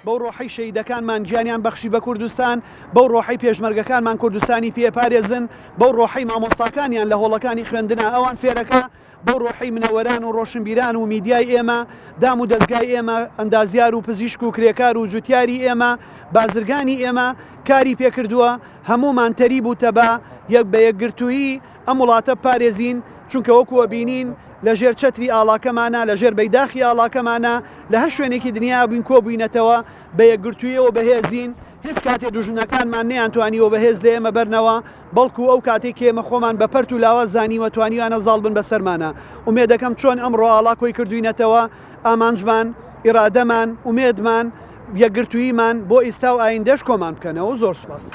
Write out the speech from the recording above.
بەو ڕۆحەی شەیدەکانمان گیانیان بەخشی بە کوردستان، بەو ڕۆحەی پێشمەرگەکانمان کوردستانی پێپارێزن، بەو ڕۆحەی مامۆستاکانیان لە هۆڵەکانی خوێندنە ئەوان فێرەکە، بەو ڕۆحەی منەوەران و ڕۆشنبیران و میدیای ئێمە، دام و دەستگای ئێمە، ئەندازیار و پزیشک و کرێکار و جوتیاری ئێمە، بازرگانی ئێمە کاری پێکردووە، هەمومان تەری بووتە یەک بە یەکگرتوویی ئەم وڵاتە پارێزین، چونکە وەکووە بینین لەژێر چەتری ئاڵاکەمانە، لەژێر بەیداخی ئاڵاکەمانە، لە هەر شوێنێکی دنیا بووین کۆبووینەتەوە بە یەکگرتوویەوە بەهێزین، هیچ کاتێ دوژمنەکانمان نەیانتوانیوە بەهێز لە ئێمە بەرنەوە، بەڵکو ئەو کاتێک ئێمە خۆمان بە پەرت و لاوە زانیوە توانیوانە زاڵ بن بەسەرمانە. ئومێدەکەم چۆن ئەمڕۆ ئاڵا کۆی کردوینەتەوە، ئامانجمان، ئیرادەمان، ئومێدمان، یەکگرتوویمان بۆ ئێستا و ئایندەش کۆمان بکەنەوە. زۆر سوپاس.